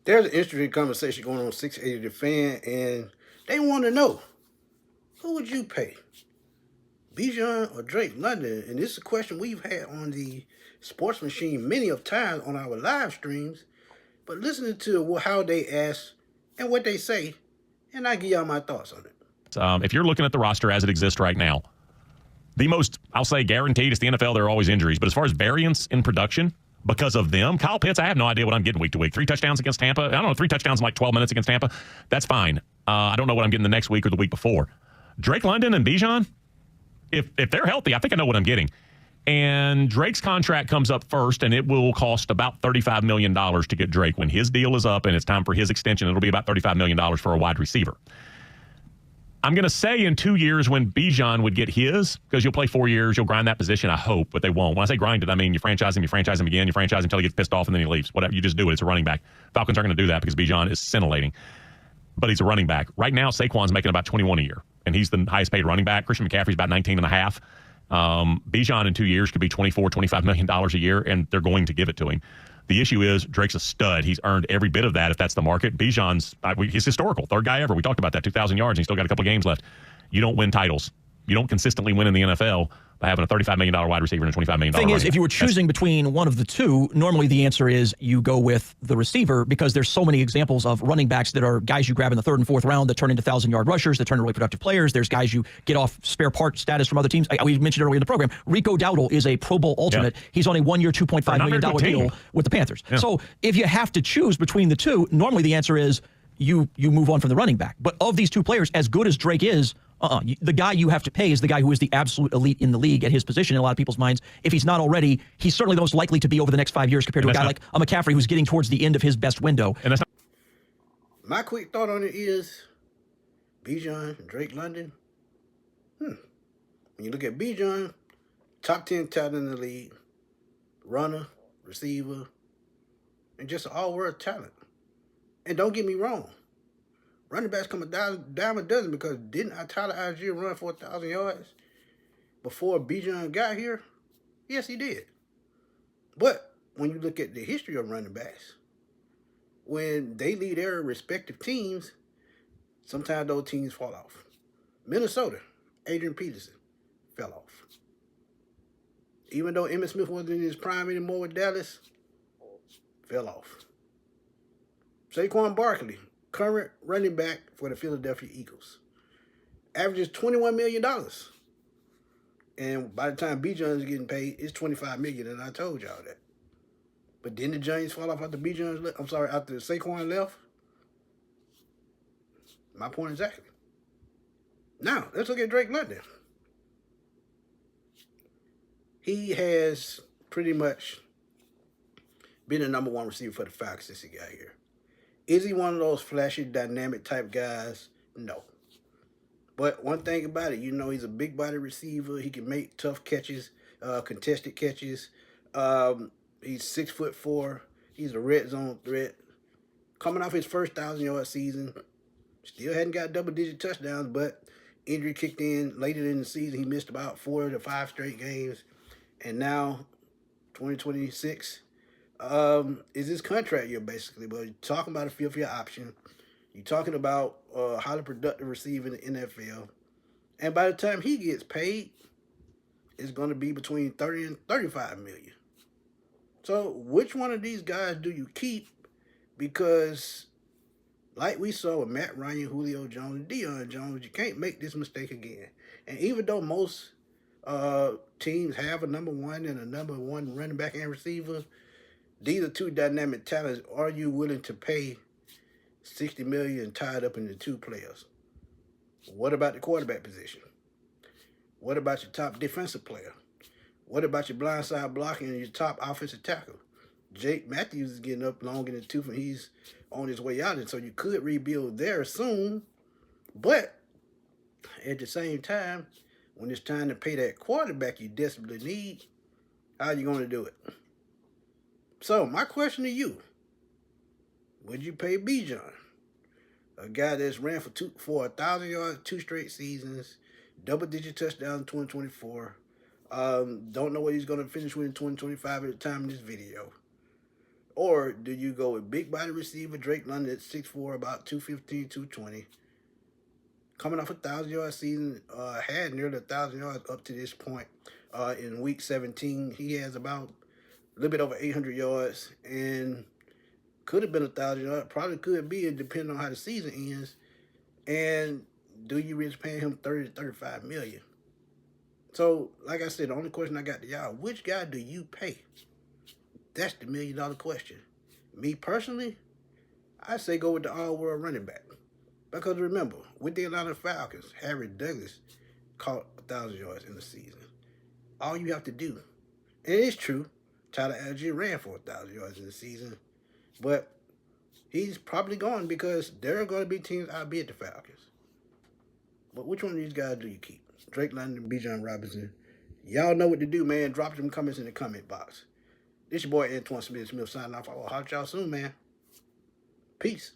There's an interesting conversation going on 680 The Fan, and they want to know, who would you pay, Bijan or Drake London? And this is a question we've had on the Sports Machine many of times on our live streams. But listening to how they ask and what they say, and I give y'all my thoughts on it. If you're looking at the roster as it exists right now, the most, I'll say, guaranteed is the NFL. There are always injuries. But as far as variance in production, because of them, Kyle Pitts, I have no idea what I'm getting week to week. 3 touchdowns against Tampa. I don't know, 3 touchdowns in like 12 minutes against Tampa. That's fine. I don't know what I'm getting the next week or the week before. Drake London and Bijan, if they're healthy, I think I know what I'm getting. And Drake's contract comes up first, and it will cost about $35 million to get Drake. When his deal is up and it's time for his extension, it'll be about $35 million for a wide receiver. I'm going to say in 2 years when Bijan would get his, because you'll play 4 years, you'll grind that position, I hope, but they won't. When I say grind it, I mean you franchise him again, you franchise him until he gets pissed off and then he leaves. Whatever, you just do it. It's a running back. Falcons aren't going to do that because Bijan is scintillating. But he's a running back. Right now, Saquon's making about $21 a year, and he's the highest paid running back. Christian McCaffrey's about $19.5. Bijan in 2 years could be $25 million a year, and they're going to give it to him. The issue is Drake's a stud. He's earned every bit of that if that's the market. Bijan's he's historical. Third guy ever. We talked about that, 2,000 yards, and he's still got a couple of games left. You don't win titles. You don't consistently win in the NFL by having a $35 million wide receiver and a $25 million thing is, back. if you were choosing between one of the two, normally the answer is you go with the receiver because there's so many examples of running backs that are guys you grab in the 3rd and 4th round that turn into 1,000-yard rushers, that turn into really productive players. There's guys you get off spare part status from other teams. We mentioned earlier in the program, Rico Dowdle is a Pro Bowl alternate. Yeah. He's on a 1-year, $2.5 million deal with the Panthers. Yeah. So if you have to choose between the two, normally the answer is you move on from the running back. But of these two players, as good as Drake is, the guy you have to pay is the guy who is the absolute elite in the league at his position in a lot of people's minds. If he's not already, he's certainly the most likely to be over the next 5 years compared to a guy like a McCaffrey who's getting towards the end of his best window. And that's not- My quick thought on it is Bijan, Drake London. When you look at Bijan, top 10 talent in the league, runner, receiver, and just an all-world talent. And don't get me wrong, running backs come a dime a dozen because didn't Tyler Algier run for 1,000 yards before Bijan got here? Yes, he did. But when you look at the history of running backs, when they lead their respective teams, sometimes those teams fall off. Minnesota, Adrian Peterson fell off. Even though Emmitt Smith wasn't in his prime anymore with Dallas, fell off. Saquon Barkley, current running back for the Philadelphia Eagles, averages $21 million. And by the time Bijan is getting paid, it's $25 million, and I told y'all that. But didn't the Giants fall off after after Saquon left? My point exactly. Now, let's look at Drake London. He has pretty much been the number 1 receiver for the Falcons since he got here. Is he one of those flashy, dynamic type guys? No. But one thing about it, he's a big body receiver. He can make tough catches, contested catches. He's 6'4". He's a red zone threat. Coming off his first 1,000-yard season, still hadn't got double-digit touchdowns, but injury kicked in later in the season. He missed about 4 to 5 straight games. And now, 2026, is his contract year, basically. But you're talking about a 5th-year option. You're talking about a highly productive receiver in the NFL. And by the time he gets paid, it's going to be between $30 and $35 million. So which one of these guys do you keep? Because like we saw with Matt Ryan, Julio Jones, and Deion Jones, you can't make this mistake again. And even though most teams have a number 1 and a number 1 running back and receiver, these are two dynamic talents. Are you willing to pay $60 million tied up into 2 players? What about the quarterback position? What about your top defensive player? What about your blindside blocking and your top offensive tackle? Jake Matthews is getting up long in the tooth, and he's on his way out, and so you could rebuild there soon. But at the same time, when it's time to pay that quarterback you desperately need, how are you going to do it? So my question to you, would you pay Bijan, a guy that's ran for 1,000 yards 2 straight seasons, double-digit touchdowns in 2024, don't know what he's going to finish with in 2025 at the time of this video, Or do you go with big body receiver Drake London at 6'4", about 215, 220, coming off a 1,000-yard season, had nearly 1,000 yards up to this point. In week 17, he has about a little bit over 800 yards and could have been 1,000 yards. Probably could be, depending on how the season ends. And do you risk paying him 30 to 35 million? So, like I said, the only question I got to y'all, which guy do you pay? That's the $1 million question. Me personally, I say go with the all-world running back. Because remember, with the Atlanta Falcons, Harry Douglas caught 1,000 yards in the season. All you have to do, and it's true, Tyler Algier ran for 1,000 yards in the season, but he's probably gone because there are going to be teams out be at the Falcons. But which one of these guys do you keep? Drake London, Bijan Robinson. Y'all know what to do, man. Drop them comments in the comment box. This your boy Antoine Smith signing off. I'll holler at y'all soon, man. Peace.